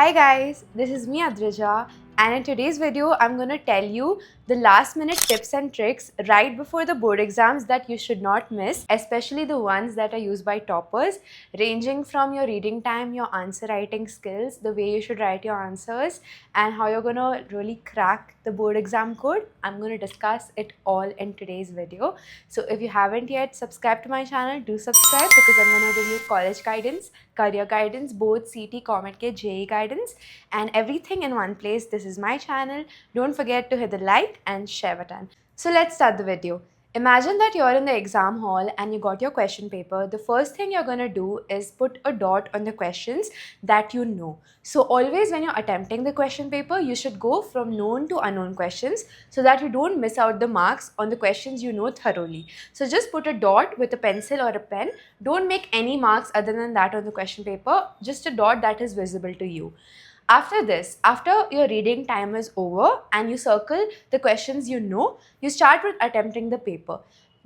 Hi guys, this is me Adrija, and in today's video I'm going to tell you the last minute tips and tricks right before the board exams that you should not miss, especially the ones that are used by toppers, ranging from your reading time, your answer writing skills, the way you should write your answers, and how you're going to really crack the board exam code. I'm going to discuss it all in today's video. So if you haven't yet subscribed to my channel, do subscribe because I'm going to give you college guidance, career guidance, both CT, Comet K, JE guidance, and everything in one place. This is my channel. Don't forget to hit the like and share button. So let's start the video. Imagine that you're in the exam hall and you got your question paper. The first thing you're going to do is put a dot on the questions that you know. So always when you're attempting the question paper, you should go from known to unknown questions so that you don't miss out the marks on the questions you know thoroughly. So just put a dot with a pencil or a pen. Don't make any marks other than that on the question paper, just a dot that is visible to you. After this, after your reading time is over and you circle the questions you know, you start with attempting the paper.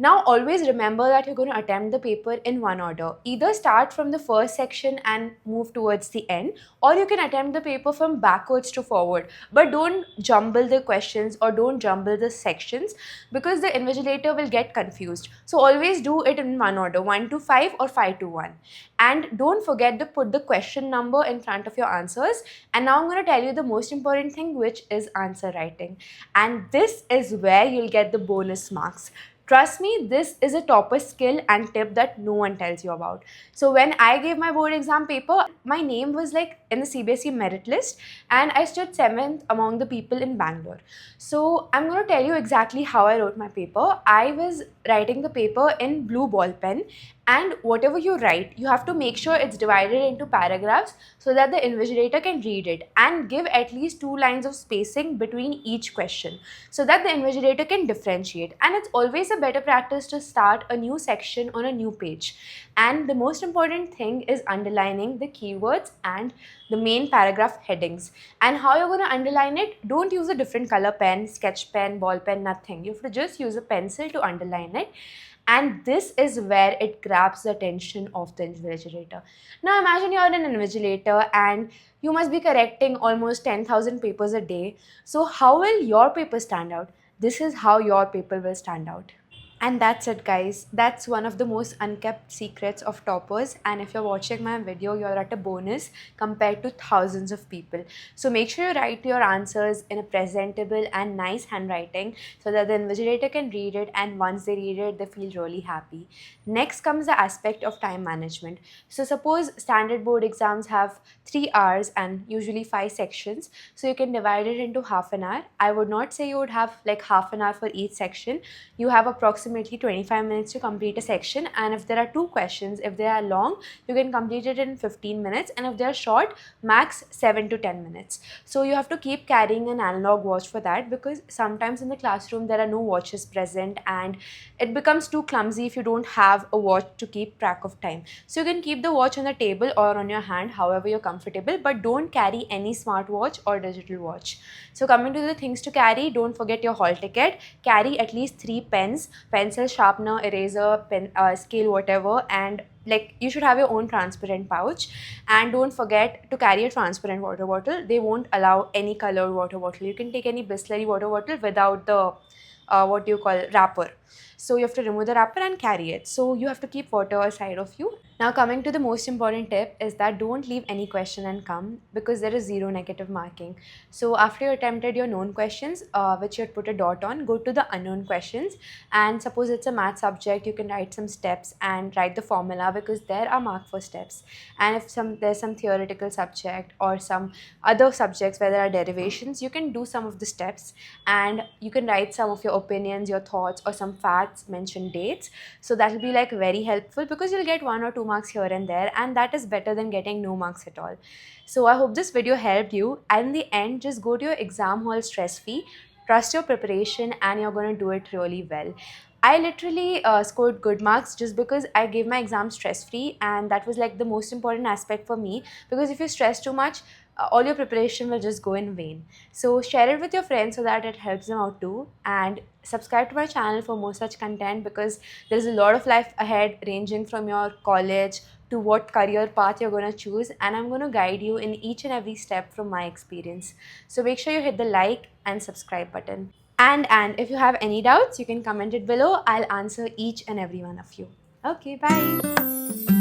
Now, always remember that you're going to attempt the paper in one order. Either start from the first section and move towards the end, or you can attempt the paper from backwards to forward. But don't jumble the questions or don't jumble the sections because the invigilator will get confused. So, always do it in one order, 1 to 5 or 5 to 1. And don't forget to put the question number in front of your answers. And now I'm going to tell you the most important thing, which is answer writing. And this is where you'll get the bonus marks. Trust me, this is a topper skill and tip that no one tells you about. So when I gave my board exam paper, my name was like in the CBSE merit list and I stood 7th among the people in Bangalore. So I'm going to tell you exactly how I wrote my paper. I was writing the paper in blue ball pen, and whatever you write, you have to make sure it's divided into paragraphs so that the invigilator can read it, and give at least 2 lines of spacing between each question so that the invigilator can differentiate. And it's always a better practice to start a new section on a new page. And the most important thing is underlining the keywords and the main paragraph headings. And how you're going to underline it, don't use a different color pen, sketch pen, ball pen, nothing. You have to just use a pencil to underline it. And this is where it grabs the attention of the invigilator. Now imagine you're an invigilator and you must be correcting almost 10,000 papers a day. So how will your paper stand out? This is how your paper will stand out. And that's it, guys. That's one of the most unkept secrets of toppers. And if you're watching my video, you're at a bonus compared to thousands of people. So make sure you write your answers in a presentable and nice handwriting so that the invigilator can read it. And once they read it, they feel really happy. Next comes the aspect of time management. So suppose standard board exams have 3 hours and usually 5 sections. So you can divide it into half an hour. I would not say you would have like half an hour for each section. You have approximately 25 minutes to complete a section, and if there are 2 questions, if they are long, you can complete it in 15 minutes, and if they are short, max 7 to 10 minutes. So you have to keep carrying an analog watch for that, because sometimes in the classroom there are no watches present and it becomes too clumsy if you don't have a watch to keep track of time. So you can keep the watch on the table or on your hand, however you're comfortable, but don't carry any smartwatch or digital watch. So coming to the things to carry, don't forget your hall ticket. Carry at least 3 pens, pencil, sharpener, eraser, pen, scale, whatever, and like you should have your own transparent pouch. And don't forget to carry a transparent water bottle. They won't allow any colored water bottle. You can take any Bisleri water bottle without the what do you call wrapper. So you have to remove the wrapper and carry it. So you have to keep water aside of you. Now coming to the most important tip is that don't leave any question uncome, because there is zero negative marking. So after you attempted your known questions, which you had put a dot on, go to the unknown questions. And suppose it's a math subject, you can write some steps and write the formula, because there are marked for steps. And if there's some theoretical subject or some other subjects where there are derivations, you can do some of the steps and you can write some of your opinions, your thoughts, or some facts, mention dates. So that will be like very helpful, because you'll get 1 or 2 marks here and there, and that is better than getting no marks at all. So I hope this video helped you, and in the end, just go to your exam hall stress free, trust your preparation, and you're going to do it really well. I literally scored good marks just because I gave my exam stress free, and that was like the most important aspect for me, because if you stress too much, all your preparation will just go in vain. So share it with your friends so that it helps them out too, and subscribe to my channel for more such content, because there is a lot of life ahead, ranging from your college, to what career path you're going to choose, and I'm going to guide you in each and every step from my experience. So make sure you hit the like and subscribe button. And if you have any doubts, you can comment it below. I'll answer each and every one of you. Okay, bye.